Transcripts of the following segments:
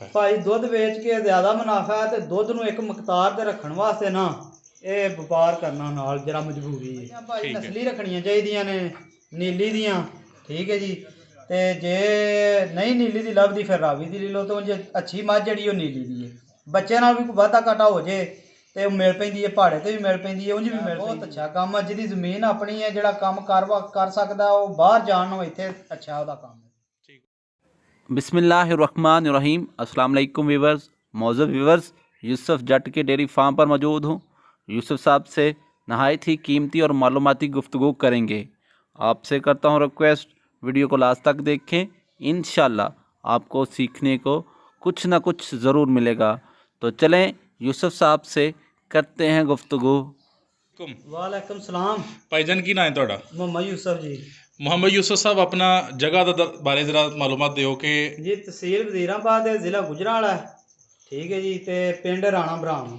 ਭਾਈ ਦੁੱਧ ਵੇਚ ਕੇ ਜ਼ਿਆਦਾ ਮੁਨਾਫਾ ਹੈ ਤੇ ਦੁੱਧ ਨੂੰ ਇੱਕ ਮਕਤਾਰ ਤੇ ਰੱਖਣ ਵਾਸਤੇ ਨਾ ਇਹ ਵਪਾਰ ਕਰਨਾ ਨਾਲ ਜਰਾ ਮਜਬੂਰੀ ਹੈ ਭਾਈ। ਠੀਕ ਹੈ। ਨਸਲੀ ਰੱਖਣੀਆਂ ਚਾਹੀਦੀਆਂ ਨੇ ਨੀਲੀ ਦੀਆਂ, ਠੀਕ ਹੈ ਜੀ। ਤੇ ਜੇ ਨਹੀਂ ਨੀਲੀ ਦੀ ਲੱਭਦੀ ਫਿਰ ਰਾਵੀ ਦੀ ਲੈ ਲਓ। ਤੇ ਜੇ ਅੱਛੀ ਮੱਝ ਜਿਹੜੀ ਉਹ ਨੀਲੀ ਦੀ ਹੈ, ਬੱਚੇ ਨਾਲ ਵੀ ਕੋਈ ਵਾਧਾ ਘਾਟਾ ਹੋ ਜੇ ਤੇ ਉਹ ਮਿਲ ਪੈਂਦੀ ਹੈ, ਪਹਾੜੇ ਤੇ ਵੀ ਮਿਲ ਪੈਂਦੀ ਹੈ, ਉਂਝ ਵੀ ਮਿਲ ਪੈਂਦੀ। ਬਹੁਤ ਅੱਛਾ ਕੰਮ ਹੈ, ਜਿਹਦੀ ਜ਼ਮੀਨ ਆਪਣੀ ਹੈ, ਜਿਹੜਾ ਕੰਮ ਕਰ ਸਕਦਾ ਉਹ ਬਾਹਰ ਜਾਣ ਨੂੰ ਇੱਥੇ ਅੱਛਾ ਉਹਦਾ ਕੰਮ ਹੈ। बिस्मिल्लाहिर्रहमानिर्रहीम। अस्सलाम वालेकुम व्यूवर्स, मौजूद व्यूवर्स यूसुफ जट के डेयरी फार्म पर मौजूद हूँ। यूसुफ साहब से नहायत ही कीमती और मालूमाती गुफ्तगू करेंगे। आपसे करता हूँ रिक्वेस्ट, वीडियो को लास्ट तक देखें। इंशाल्लाह आपको सीखने को कुछ ना कुछ ज़रूर मिलेगा। तो चलें यूसुफ साहब से करते हैं गुफ्तगू। वालेकुम सलाम। ਭਾਈਜਾਨ ਕੀ ਨਾਂ ਹੈ ਤੁਹਾਡਾ? मोहम्मद यूसुफ जी। ਮੁਹੰਮਦ ਯੂਸੁਫ ਸਾਹਿਬ, ਆਪਣਾ ਜਗ੍ਹਾ ਦਾ ਬਾਰੇ ਜ਼ਰਾ ਮਾਲੂਮਾਤ ਦਿਓ ਕਿ ਜੀ ਤਹਿਸੀਲ ਵਜ਼ੀਰਾਬਾਦ ਹੈ, ਜ਼ਿਲ੍ਹਾ ਗੁਜਰਾਂਵਾਲਾ ਹੈ, ਠੀਕ ਹੈ ਜੀ। ਤੇ ਪਿੰਡ ਰਾਣਾ ਬਰਾਮ।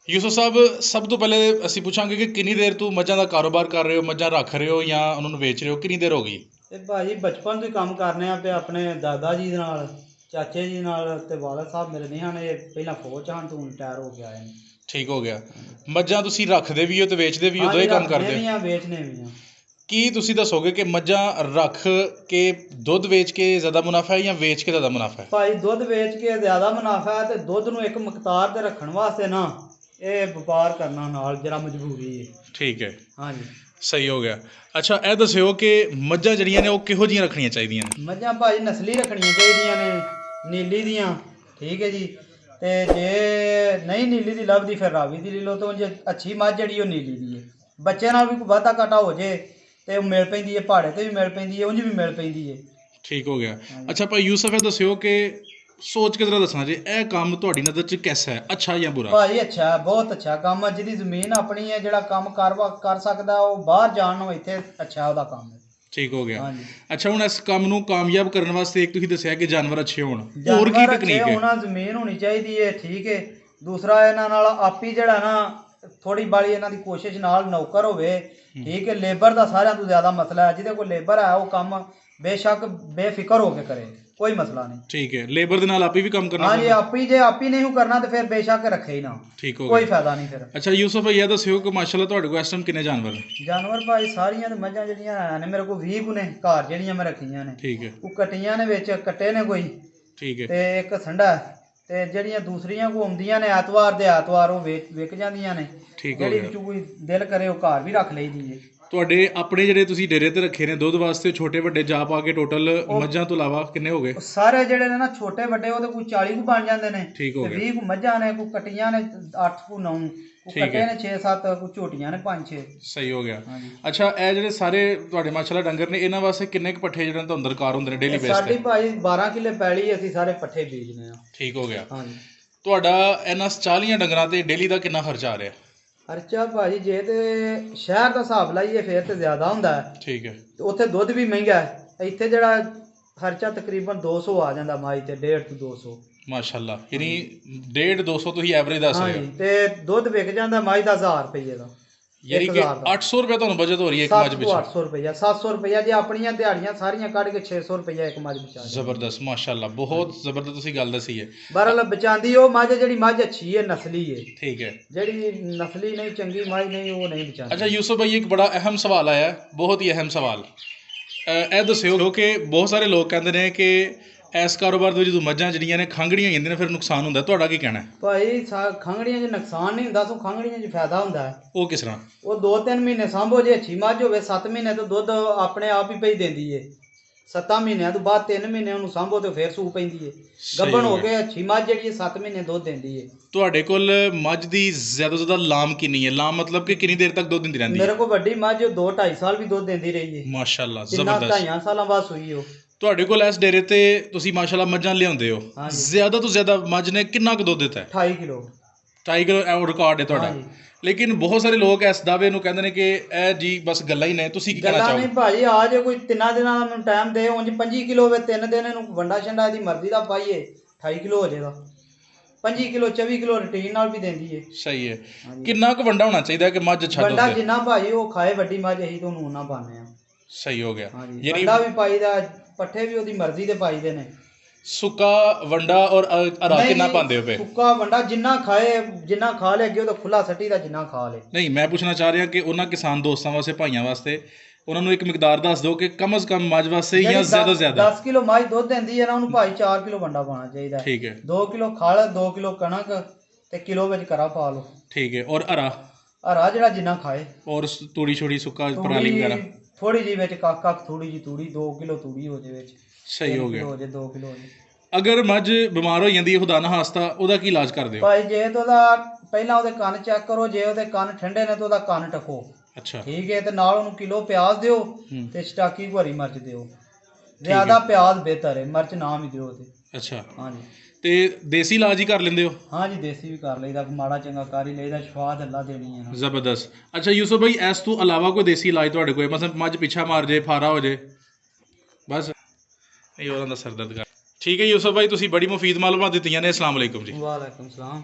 ਯੂਸੁਫ ਸਾਹਿਬ, ਸਭ ਤੋਂ ਪਹਿਲੇ ਅਸੀਂ ਪੁੱਛਾਂਗੇ ਕਿ ਕਿੰਨੀ ਦੇਰ ਤੋਂ ਮੱਝਾਂ ਦਾ ਕਾਰੋਬਾਰ ਕਰ ਰਹੇ ਹੋ, ਮੱਝਾਂ ਰੱਖ ਰਹੇ ਹੋ ਜਾਂ ਉਹਨਾਂ ਨੂੰ ਵੇਚ ਰਹੇ ਹੋ, ਕਿੰਨੀ ਦੇਰ ਹੋ ਗਈ? ਤੇ ਭਾਜੀ ਬਚਪਨ ਤੋਂ ਹੀ ਕੰਮ ਕਰਨੇ ਆ ਪਏ ਆਪਣੇ ਦਾਦਾ ਜੀ ਦੇ ਨਾਲ, ਚਾਚੇ ਜੀ ਨਾਲ। ਤੇ ਵਾਲਦ ਸਾਹਿਬ ਮੇਰੇ ਨਹੀਂ ਹਨ, ਇਹ ਪਹਿਲਾਂ ਫੌਜ 'ਚ ਹਨ ਤੋਂ ਰਿਟਾਇਰ ਹੋ ਕੇ ਆਏ ਨੇ। ਠੀਕ ਹੋ ਗਿਆ। ਮੱਝਾਂ ਤੁਸੀਂ ਰੱਖਦੇ ਵੀ ਹੋ ਤੇ ਵੇਚਦੇ ਵੀ ਹੋ, ਦੋਵੇਂ ਕੰਮ ਕਰਦੇ ਹੋ? ਵੇਚਨੇ ਵੀ ਆ। ਕੀ ਤੁਸੀਂ ਦੱਸੋਗੇ ਕਿ ਮੱਝਾਂ ਰੱਖ ਕੇ ਦੁੱਧ ਵੇਚ ਕੇ ਜ਼ਿਆਦਾ ਮੁਨਾਫਾ ਹੈ ਜਾਂ ਵੇਚ ਕੇ ਜ਼ਿਆਦਾ ਮੁਨਾਫਾ ਹੈ? ਭਾਈ ਦੁੱਧ ਵੇਚ ਕੇ ਜ਼ਿਆਦਾ ਮੁਨਾਫਾ ਹੈ ਤੇ ਦੁੱਧ ਨੂੰ ਇੱਕ ਮਕਤਾਰ ਤੇ ਰੱਖਣ ਵਾਸਤੇ ਨਾ ਇਹ ਵਪਾਰ ਕਰਨਾ ਨਾਲ ਜਰਾ ਮਜਬੂਰੀ ਹੈ। ਠੀਕ ਹੈ, ਹਾਂਜੀ ਸਹੀ ਹੋ ਗਿਆ। ਅੱਛਾ, ਇਹ ਦੱਸਿਓ ਕਿ ਮੱਝਾਂ ਜਿਹੜੀਆਂ ਨੇ ਉਹ ਕਿਹੋ ਜਿਹੀਆਂ ਰੱਖਣੀਆਂ ਚਾਹੀਦੀਆਂ ਨੇ? ਮੱਝਾਂ ਭਾਈ ਨਸਲੀ ਰੱਖਣੀਆਂ ਚਾਹੀਦੀਆਂ ਨੇ, ਨੀਲੀ ਦੀਆਂ, ਠੀਕ ਹੈ ਜੀ। ਤੇ ਜੇ ਨਹੀਂ ਨੀਲੀ ਦੀ ਲੱਭਦੀ ਫਿਰ ਰਾਵੀ ਦੀ ਲੈ ਲਓ। ਤੇ ਜੇ ਅੱਛੀ ਮੱਝ ਜਿਹੜੀ ਉਹ ਨੀਲੀ ਦੀ ਹੈ, ਬੱਚੇ ਨਾਲ ਵੀ ਕੋਈ ਵਾਧਾ ਘਾਟਾ ਹੋ ਜੇ ਤੇ ਉਹ ਮਿਲ ਪੈਂਦੀ ਹੈ, ਪਹਾੜੇ ਤੇ ਵੀ ਮਿਲ ਪੈਂਦੀ ਹੈ, ਉਂਝ ਵੀ ਮਿਲ ਪੈਂਦੀ ਹੈ। ਠੀਕ ਹੋ ਗਿਆ। ਅੱਛਾ ਭਾਈ ਯੂਸੁਫ, ਇਹ ਦੱਸਿਓ ਕਿ ਸੋਚ ਕੇ ਜ਼ਰਾ ਦੱਸਣਾ ਜੀ, ਇਹ ਕੰਮ ਤੁਹਾਡੀ ਨਜ਼ਰ 'ਚ ਕੈਸਾ ਹੈ, ਅੱਛਾ ਜਾਂ ਬੁਰਾ? ਭਾਈ ਅੱਛਾ ਹੈ, ਬਹੁਤ ਅੱਛਾ ਕੰਮ ਹੈ। ਜਿਹਦੀ ਜ਼ਮੀਨ ਆਪਣੀ ਹੈ, ਜਿਹੜਾ ਕੰਮ ਕਰ ਸਕਦਾ ਉਹ ਬਾਹਰ ਜਾਣ ਨੂੰ ਇੱਥੇ ਅੱਛਾ ਉਹਦਾ ਕੰਮ ਹੈ। ਠੀਕ ਹੋ ਗਿਆ। ਹਾਂਜੀ। ਅੱਛਾ, ਹੁਣ ਇਸ ਕੰਮ ਨੂੰ ਕਾਮਯਾਬ ਕਰਨ ਵਾਸਤੇ ਇੱਕ ਤੁਸੀਂ ਦੱਸਿਆ ਕਿ ਜਾਨਵਰ ਅੱਛੇ ਹੋਣ, ਹੋਰ ਕੀ ਜਾਨਵਰ ਟੈਕਨੀਕ ਅੱਛੇ ਹੈ? ਹੋਣਾ, ਜ਼ਮੀਨ ਹੋਣੀ ਚਾਹੀਦੀ ਹੈ, ਠੀਕ ਹੈ। ਦੂਸਰਾ ਇਹਨਾਂ ਨਾਲ ਆਪੀ ਜਿਹੜਾ ਨਾ ਥੋੜੀ ਬਾਲੀ ਇਹਨਾਂ ਦੀ ਕੋਸ਼ਿਸ਼ ਨਾਲ ਨੌਕਰ ਹੋਵੇ, ਠੀਕ ਹੈ। ਲੇਬਰ ਦਾ ਸਾਰਿਆਂ ਤੋਂ ਜ਼ਿਆਦਾ ਮਸਲਾ ਹੈ। ਜਿਹਦੇ ਕੋਲ ਲੇਬਰ ਹੈ ਉਹ ਕੰਮ ਬੇਸ਼ੱਕ ਬੇਫਿਕਰ ਹੋ ਕੇ ਕਰੇ, ਕੋਈ ਮਸਲਾ ਨਹੀਂ। ਠੀਕ ਹੈ, ਲੇਬਰ ਦੇ ਨਾਲ ਆਪੀ ਵੀ ਕੰਮ ਕਰਨਾ? ਹਾਂਜੀ, ਆਪੀ ਜੇ ਆਪੀ ਨਹੀਂ ਕਰਨਾ ਤੇ ਫਿਰ ਬੇਸ਼ੱਕ ਰੱਖੇ ਹੀ ਨਾ, ਠੀਕ ਹੋ ਕੋਈ ਗਿਆ। ਫਾਇਦਾ ਨਹੀਂ ਫਿਰ। ਅੱਛਾ ਯੂਸੁਫ ਭਾਈ, ਇਹ ਦੱਸਿਓ ਕਿ ਮਾਸ਼ਾਅੱਲਾ ਤੁਹਾਡੇ ਕੋਲ ਇਸ ਟਾਈਮ ਕਿੰਨੇ ਜਾਨਵਰ ਨੇ? ਜਾਨਵਰ ਭਾਈ ਸਾਰੀਆਂ ਤੇ ਮੱਝਾਂ ਜਿਹੜੀਆਂ ਨੇ ਮੇਰੇ ਕੋਲ 20 ਕੁ ਨੇ ਘਰ ਜਿਹੜੀਆਂ ਮੈਂ ਰੱਖੀਆਂ ਨੇ। ਠੀਕ ਹੈ, ਉਹ ਕੱਟੀਆਂ ਨੇ, ਵਿੱਚ ਕੱਟੇ ਨੇ ਕੋਈ, ਠੀਕ ਹੈ, ਤੇ ਇੱਕ ਸੰਡਾ। ਤੇ ਜਿਹੜੀਆਂ ਦੂਸਰੀਆਂ ਕੋ ਆਉਂਦੀਆਂ ਨੇ ਐਤਵਾਰ ਦੇ ਐਤਵਾਰ ਉਹ ਵਿਕ ਜਾਂਦੀਆਂ ਨੇ। ਠੀਕ ਹੋ ਜਿਹੜੀ ਗਿਆ। ਵਿੱਚੋਂ ਕੋਈ ਦਿਲ ਕਰੇ ਉਹ ਘਰ ਵੀ ਰੱਖ ਲਈਦੀ ਹੈ। ਤੁਹਾਡੇ ਆਪਣੇ ਜਿਹੜੇ ਤੁਸੀਂ ਡੇਰੇ ਤੇ ਰੱਖੇ ਨੇ ਦੁੱਧ ਵਾਸਤੇ, ਛੋਟੇ ਵੱਡੇ ਜਾ ਪਾ ਕੇ ਟੋਟਲ ਮੱਝਾਂ ਤੋਂ ਇਲਾਵਾ ਕਿੰਨੇ ਹੋ ਗਏ? ਉਹ ਸਾਰੇ ਜਿਹੜੇ ਨੇ ਨਾ ਛੋਟੇ ਵੱਡੇ ਉਹਦੇ ਕੋਈ 40 ਕੁ ਬਣ ਜਾਂਦੇ ਨੇ। ਠੀਕ ਹੋ ਤੇ ਗਿਆ। 20 ਕੁ ਮੱਝਾਂ ਨੇ, ਕੋਈ ਕੱਟੀਆਂ ਨੇ 8 ਕੁ 9, ਕੋਈ ਠੀਕ ਕੱਟੇ ਹੈ। ਨੇ 6-7, ਕੋਈ ਝੋਟੀਆਂ ਨੇ 5-6। ਸਹੀ ਹੋ ਗਿਆ। ਹਾਂਜੀ। ਅੱਛਾ, ਇਹ ਜਿਹੜੇ ਸਾਰੇ ਤੁਹਾਡੇ ਮਾਸ਼ਾਅੱਲਾ ਡੰਗਰ ਨੇ, ਇਹਨਾਂ ਵਾਸਤੇ ਕਿੰਨੇ ਕੁ ਪੱਠੇ ਜਿਹੜੇ ਤੁਹਾਨੂੰ ਦਰਕਾਰ ਹੁੰਦੇ ਨੇ ਡੇਲੀ ਬੇਸ ਸਾਡੀ ਤੇ? ਭਾਈ 12 ਕਿੱਲੇ ਪੈਲੀ, ਅਸੀਂ ਸਾਰੇ ਪੱਠੇ ਬੀਜਨੇ ਆ। ਠੀਕ ਹੋ ਗਿਆ। ਹਾਂਜੀ। ਤੁਹਾਡਾ ਇਹਨਾਂ 40 ਡੰਗਰਾਂ ਤੇ ਡੇਲੀ ਦਾ ਕਿੰਨਾ ਖਰਚਾ ਆ ਰਿਹਾ? ਖਰਚਾ ਭਾਜੀ ਜੇ ਤੇ ਸ਼ਹਿਰ ਦਾ ਹਿਸਾਬ ਲਾਈਏ ਫਿਰ ਤੇ ਜ਼ਿਆਦਾ ਹੁੰਦਾ ਹੈ। ਠੀਕ ਹੈ, ਤੇ ਉੱਥੇ ਦੁੱਧ ਵੀ ਮਹਿੰਗਾ ਹੈ। ਇੱਥੇ ਜਿਹੜਾ ਖਰਚਾ ਤਕਰੀਬਨ 200 ਆ ਜਾਂਦਾ ਮਾਈ ਤੇ, 150 ਤੋਂ 200। ਮਾਸ਼ਾਅੱਲਾ, ਯਾਨੀ 150-200 ਤੁਸੀਂ ਐਵਰੇਜ ਦੱਸ ਰਹੇ ਹੋ? ਹਾਂਜੀ। ਤੇ ਦੁੱਧ ਵਿਕ ਜਾਂਦਾ ਮਾਈ ਦਾ 1000 ਰੁਪਏ ਦਾ, ਯਾਨੀ ਕਿ 800 ਰੁਪਏ ਤੁਹਾਨੂੰ ਬਚਤ ਹੋ ਰਹੀ ਹੈ ਇੱਕ ਮੱਝ ਪਿੱਛੇ? 800 ਰੁਪਇਆ, 700 ਰੁਪਇਆ ਜੇ ਆਪਣੀਆਂ ਦਿਹਾੜੀਆਂ ਸਾਰੀਆਂ ਕੱਢ ਕੇ 600 ਰੁਪਇਆ ਇੱਕ ਮੱਝ ਬਚਾ। ਜ਼ਬਰਦਸਤ, ਮਾਸ਼ਾਅੱਲਾ, ਬਹੁਤ ਜ਼ਬਰਦਸਤ ਤੁਸੀਂ ਗੱਲ ਦੱਸੀ ਹੈ। ਬਹਰਹਾਲ ਬਚਾਉਂਦੀ ਉਹ ਮੱਝ ਜਿਹੜੀ ਮੱਝ ਅੱਛੀ ਹੈ, ਨਸਲੀ ਹੈ। ਠੀਕ ਹੈ। ਜਿਹੜੀ ਨਸਲੀ ਨਹੀਂ, ਚੰਗੀ ਮੱਝ ਨਹੀਂ, ਉਹ ਨਹੀਂ ਬਚਾਉਂਦੀ। ਅੱਛਾ ਯੂਸੁਫ ਭਾਈ, ਇੱਕ ਬੜਾ ਅਹਿਮ ਸਵਾਲ ਆਇਆ ਹੈ, ਬਹੁਤ ਹੀ ਅਹਿਮ ਸਵਾਲ। ਇਹ ਦੱਸਿਓ ਕਿ ਬਹੁਤ ਸਾਰੇ ਲੋਕ ਕਹਿੰਦੇ ਨੇ ਕਿ ਇਸ ਕਾਰੋਬਾਰ ਦੇ ਜਦੋਂ ਮੱਝਾਂ ਜਿਹੜੀਆਂ ਨੇ ਖੰਘੜੀਆਂ ਜਾਂਦੀਆਂ ਨੇ ਫਿਰ ਨੁਕਸਾਨ ਹੁੰਦਾ, ਤੁਹਾਡਾ ਕੀ ਕਹਿਣਾ ਹੈ? ਭਾਈ ਖੰਘੜੀਆਂ 'ਚ ਨੁਕਸਾਨ ਨਹੀਂ ਹੁੰਦਾ, ਸੋ ਖੰਘੜੀਆਂ 'ਚ ਫਾਇਦਾ ਹੁੰਦਾ ਹੈ। ਉਹ ਕਿਸ ਤਰ੍ਹਾਂ? ਉਹ 2-3 ਮਹੀਨੇ ਸਾਂਭੋ, ਜੇ ਅੱਛੀ ਮੱਝ ਹੋਵੇ 7 ਮਹੀਨੇ ਤੋਂ ਦੁੱਧ ਆਪਣੇ ਆਪ ਹੀ ਪਈ ਦਿੰਦੀ ਏ। 7 ਮਹੀਨਿਆਂ ਤੋਂ ਬਾਅਦ 3 ਮਹੀਨੇ ਉਹਨੂੰ ਸਾਂਭੋ ਤੇ ਫਿਰ ਸੂ ਪੈਂਦੀ ਏ। ਗੱਭਣ ਹੋ ਕੇ ਅੱਛੀ ਮੱਝ ਜਿਹੜੀ 7 ਮਹੀਨੇ ਦੁੱਧ ਦਿੰਦੀ ਏ। ਤੁਹਾਡੇ ਕੋਲ ਮੱਝ ਦੀ ਜ਼ਿਆਦਾ ਤੋਂ ਜ਼ਿਆਦਾ ਲਾਮ ਕਿੰਨੀ ਹੈ? ਲਾਮ ਮਤਲਬ ਕਿ ਕਿੰਨੀ ਦੇਰ ਤੱਕ ਦੁੱਧ ਦਿੰਦੀ ਰਹਿੰਦੀ ਹੈ? ਮੇਰੇ ਕੋਲ ਵੱਡੀ ਮੱਝ 2-2.5 ਸਾਲ ਵੀ ਦੁੱਧ ਦਿੰਦੀ ਰਹੀ ਏ। ਮਾਸ਼ਾਅੱਲਾ, ਜਿੰਨਾ ਜ਼ਬਰਦਸਤ। 2.5 ਸਾਲਾਂ ਬਾਅਦ ਸੂਈ ਉਹ। ਤੁਹਾਡੇ ਕੋਲ ਇਸ ਡੇਰੇ ਤੇ ਤੁਸੀਂ ਮਾਸ਼ਾਅੱਲਾ ਮੱਝਾਂ ਲਿਆਉਂਦੇ ਹੋ, ਹਾਂਜੀ। ਜ਼ਿਆਦਾ ਤੋਂ ਜ਼ਿਆਦਾ ਮੱਝ ਨੇ ਕਿੰਨਾ ਕੁ ਦੁੱਧ ਦਿੱਤਾ ਹੈ? 28 ਕਿਲੋ। 2.5 ਕਿਲੋ ਰਿਕਾਰਡ ਹੈ ਤੁਹਾਡਾ। ਹਾਂਜੀ। ਲੇਕਿਨ ਬਹੁਤ ਸਾਰੇ ਲੋਕ ਇਸ ਦਾਅਵੇ ਨੂੰ ਕਹਿੰਦੇ ਨੇ ਕਿ ਇਹ ਜੀ ਬਸ ਗੱਲਾਂ ਹੀ ਨੇ, ਤੁਸੀਂ ਕੀ ਕਹਿਣਾ ਗੱਲਾਂ ਚਾਹੋਗੇ? ਨਹੀਂ ਭਾਜੀ, ਆ ਜੇ ਕੋਈ 3 ਦਿਨਾਂ ਦਾ ਮੈਨੂੰ ਟਾਈਮ ਦੇ, ਉਂਝ 25 ਕਿਲੋ ਹੋਵੇ 3 ਦਿਨ ਇਹਨੂੰ ਵੰਡਾ ਛੰਡਾ ਇਹਦੀ ਮਰਜ਼ੀ ਦਾ ਪਾਈਏ 28 ਕਿਲੋ ਹੋ ਜਾਏਗਾ। 25 ਕਿਲੋ 24 ਕਿਲੋ ਰੂਟੀਨ ਨਾਲ ਵੀ ਦਿੰਦੀ ਏ। ਸਹੀ ਹੈ। ਕਿੰਨਾ ਕੁ ਵੰਡਾ ਹੋਣਾ ਚਾਹੀਦਾ ਕਿ ਮੱਝ ਛੱਡ ਵੰਡਾ ਦੇ? ਜਿੰਨਾ ਭਾਜੀ ਉਹ ਖਾਏ ਵੱਡੀ ਮੱਝ, ਅਸੀਂ ਤਾਂ ਉਹਨੂੰ ਉਹਨਾਂ ਪਾਉਂਦੇ ਆ। ਸਹੀ ਹੋ ਗਿਆ। ਹਾਂਜੀ, ਯਾਨੀ ਵੰਡਾ ਵੀ ਪਾਈਦਾ, ਪੱਠੇ ਵੀ ਉਹਦੀ ਮਰਜ਼ੀ ਦੇ ਪਾਈਦੇ ਨੇ। ਸੁੱਕਾ ਵੰਡਾ ਔਰ ਹਰਾ ਨਹੀਂ, ਕਿੰਨਾ ਪਾਉਂਦੇ ਹੋ ਪਏ? ਸੁੱਕਾ ਵੰਡਾ ਜਿੰਨਾ ਖਾਏ, ਜਿੰਨਾ ਖਾ ਲੇ, ਅੱਗੇ ਉਹ ਤਾਂ ਖੁੱਲਾ ਸੱਟੀ ਦਾ ਜਿੰਨਾ ਖਾ ਲੇ। ਨਹੀਂ, ਮੈਂ ਪੁੱਛਣਾ ਚਾਹ ਰਿਹਾ ਕਿ ਉਹਨਾਂ ਕਿਸਾਨ ਦੋਸਤਾਂ ਵਾਸਤੇ, ਭਾਈਆਂ ਵਾਸਤੇ, ਉਹਨਾਂ ਨੂੰ ਇੱਕ ਮਿਕਦਾਰ ਦੱਸ ਦਿਓ ਕਿ ਕਮ ਸੇ ਕਮ ਮੱਝ ਵਾਸਤੇ ਜਾਂ ਜ਼ਿਆਦਾ ਤੋਂ ਜ਼ਿਆਦਾ 10 ਕਿਲੋ ਮੱਝ ਦੁੱਧ ਦਿੰਦੀ ਹੈ ਨਾ, ਉਹਨੂੰ ਭਾਈ 4 ਕਿਲੋ ਵੰਡਾ ਪਾਉਣਾ ਚਾਹੀਦਾ। ਠੀਕ ਹੈ 2 ਕਿਲੋ ਖਲ, 2 ਕਿਲੋ ਕਣਕ ਤੇ ਕਿਲੋ ਵਿੱਚ ਕਰਾ ਪਾ ਲਓ। ਠੀਕ ਹੈ। ਔਰ ਹਰਾ ਹਰਾ ਜਿਹੜਾ ਜਿੰਨਾ ਖਾਏ। ਔਰ ਤੂੜੀ ਛੋੜੀ ਸੁੱਕਾ ਪਰਾਲੀ ਵਗੈਰਾ ਥੋੜੀ ਜੀ ਵਿੱਚ ਕੱਖ ਥੋੜੀ ਜੀ ਤੂੜੀ, 2 ਕਿਲੋ ਤੂੜੀ ਹੋ ਜੇ ਵਿੱਚ। ਸਹੀ ਹੋ ਗਿਆ। ਹੋ ਜੇ 2 ਕਿਲੋ ਹੋ ਜੇ। ਅਗਰ ਮੱਝ ਬਿਮਾਰ ਹੋ ਜਾਂਦੀ ਹੈ ਖੁਦਾ ਨਾ ਹਾਸਤਾ, ਉਹਦਾ ਕੀ ਇਲਾਜ ਕਰਦੇ ਹੋ? ਭਾਈ ਜੇ ਤਾਂ ਉਹਦਾ ਪਹਿਲਾਂ ਉਹਦੇ ਕੰਨ ਚੈੱਕ ਕਰੋ, ਜੇ ਉਹਦੇ ਕੰਨ ਠੰਡੇ ਨੇ ਤਾਂ ਉਹਦਾ ਕੰਨ ਟਕੋ। ਅੱਛਾ ਠੀਕ ਹੈ, ਤੇ ਨਾਲ ਉਹਨੂੰ ਕਿਲੋ ਪਿਆਜ਼ ਦਿਓ ਹੂੰ। ਤੇ ਸਟਾਕੀ ਭਰੀ ਮਿਰਚ ਦਿਓ। ਜ਼ਿਆਦਾ ਪਿਆਜ਼ ਬਿਹਤਰ ਹੈ, ਮਿਰਚ ਨਾ ਵੀ ਦਿਓ ਤੇ। ਅੱਛਾ, ਹਾਂਜੀ ਤੇ ਦੇਸੀ ਇਲਾਜ ਹੀ ਕਰ ਲੈਂਦੇ ਹੋ? ਹਾਂਜੀ ਦੇਸੀ ਵੀ ਕਰ ਲਈਦਾ, ਮਾੜਾ ਚੰਗਾ ਕਰ ਹੀ ਲਈਦਾ, ਸਵਾਦ ਅੱਲਾ ਦੇਣੀ ਹੈ ਨਾ। ਜ਼ਬਰਦਸਤ। ਅੱਛਾ ਯੂਸਫ ਭਾਈ, ਇਸ ਤੋਂ ਇਲਾਵਾ ਕੋਈ ਦੇਸੀ ਇਲਾਜ ਤੁਹਾਡੇ ਕੋਲ? ਮਤਲਬ ਮੱਝ ਪਿੱਛਾ ਮਾਰ ਜੇ, ਫਾਰਾ ਹੋ ਜੇ, ਬਸ ਇਹ ਉਹਨਾਂ ਦਾ ਸਿਰ ਦਰਦ ਕਰ। ਠੀਕ ਹੈ ਯੂਸਫ ਭਾਈ, ਤੁਸੀਂ ਬੜੀ ਮੁਫੀਦ ਮਾਲੂਮਾਤ ਦਿੱਤੀਆਂ ਨੇ। ਅਸਲਾਮ ਵਾਲੇਕੁਮ ਜੀ। ਵਾਲੇਕੁਮ ਸਲਾਮ।